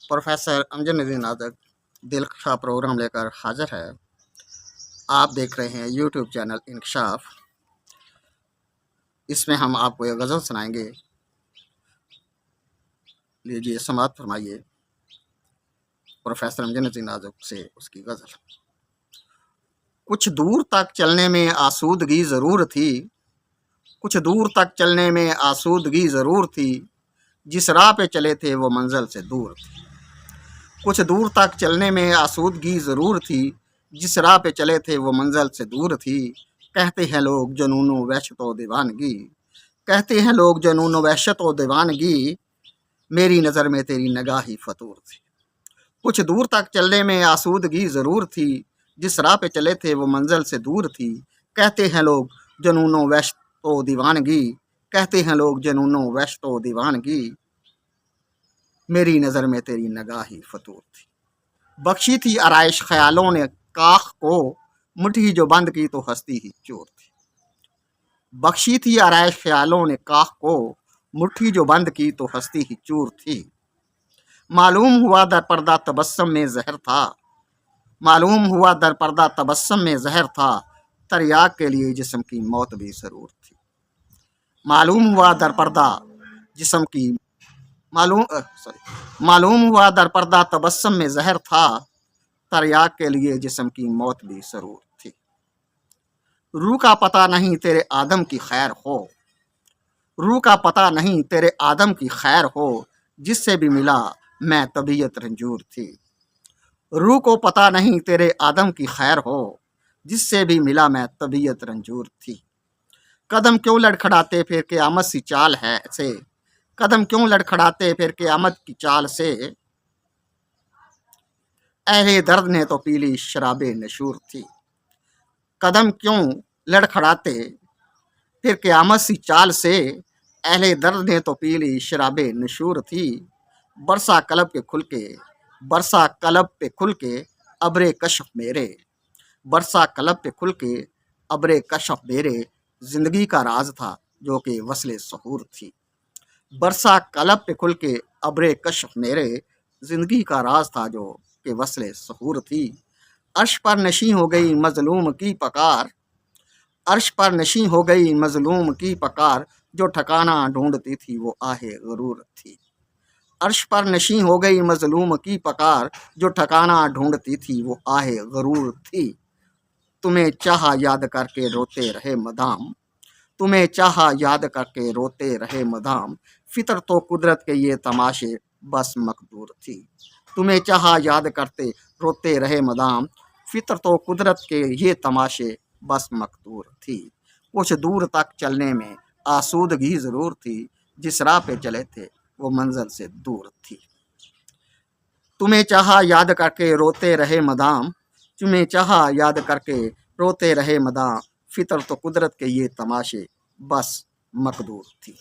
Professor Amjad नज़ीर नाज़क दिलकशा programme लेकर हाजिर है। आप देख रहे हैं यूट्यूब चैनल इंकशाफ। इसमें हम आपको एक गज़ल सुनाएंगे। लीजिए समाअत फरमाइए प्रोफेसर अमजद नज़ीर नाज़क से उसकी गज़ल। कुछ दूर तक चलने में आसूदगी ज़रूर थी, कुछ दूर तक चलने में आसूदगी ज़रूर थी, जिस राह पे चले थे वो मंजिल से दूर थी। कुछ दूर तक चलने में आसूदगी ज़रूर थी, जिस राह पे चले थे वो मंजिल से दूर थी। कहते हैं लोग जुनून व वहशत व दीवानगी, कहते हैं लोग जुनून व वहशत व दीवानगी, मेरी नज़र में तेरी नगाही फतूर थी। कुछ दूर तक चलने में आसूदगी ज़रूर थी, जिस राह पे चले थे वो मंजिल से दूर थी। कहते हैं लोग जुनून व वहशत व दीवानगी, कहते हैं लोग जुनून व वहशत व दीवानगी, मेरी नज़र में तेरी नगाही फतूर थी। बख्शी थी आराइश ख्यालों ने काख को, मुट्ठी जो बंद की तो हस्ती ही चोर थी। बख्शी थी आराइश ख्यालों ने काख को, मुट्ठी जो बंद की तो हस्ती ही चूर थी। मालूम हुआ दर पर्दा तबस्सुम में जहर था, मालूम हुआ दर पर्दा तबस्सुम में जहर था, तरियाक के लिए जिस्म की मौत भी ज़रूर थी। मालूम हुआ दर पर्दा जिस्म की मालूम हुआ दर पर्दा तबस्सुम में जहर था, तरियाक के लिए जिस्म की मौत भी ज़रूर थी। रूह का पता नहीं तेरे आदम की खैर हो, रूह का पता नहीं तेरे आदम की खैर हो, जिससे भी मिला मैं तबीयत रंजूर थी। रूह को पता नहीं तेरे आदम की खैर हो, जिससे भी मिला मैं तबीयत रंजूर थी। कदम क्यों लड़खड़ाते फिर क़यामत सी चाल है से, कदम क्यों लड़खड़ाते फिर क़यामत की चाल से, अहले दर्द ने तो पीली शराबे नशूर थी। कदम क्यों लड़खड़ाते फिर क़यामत सी चाल से, अहले दर्द ने तो पीली शराबे नशूर थी। बरसा कलब के खुल के, बरसा कलब पे खुल के अब्रे कशफ मेरे, बरसा कलब पे खुल के अब्रे कशफ मेरे, ज़िंदगी का राज था जो कि वस्ले सहूर थी। बरसा कलब पे खुल के अब्रे कशफ मेरे, ज़िंदगी का राज था जो कि वस्ले सहूर थी। अर्श पर नशी हो गई मजलूम की पकार, अर्श पर नशी हो गई मजलूम की पकार, जो ठिकाना ढूंढती थी वो आहे गरूर थी। अर्श पर नशी हो गई मजलूम की पकार, जो ठिकाना ढूंढती थी वो आहे गरूर थी। तुम्हें चाहा याद करके रोते रहे मदाम, तुम्हें चाहा याद करके रोते रहे मदाम, फितर तो कुदरत के ये तमाशे बस मकदूर थी। तुम्हें चाहा याद करते रोते रहे मदाम, फितर तो कुदरत के ये तमाशे बस मकदूर थी। कुछ दूर तक चलने में आसूदगी ज़रूर थी, जिस राह पे चले थे वो मंजिल से दूर थी। तुम्हें चाहा याद करके रोते रहे मदाम, तुम्हें चाहा याद करके रोते रहे मदाम, फितर तो कुदरत के ये तमाशे बस मकदूर थी।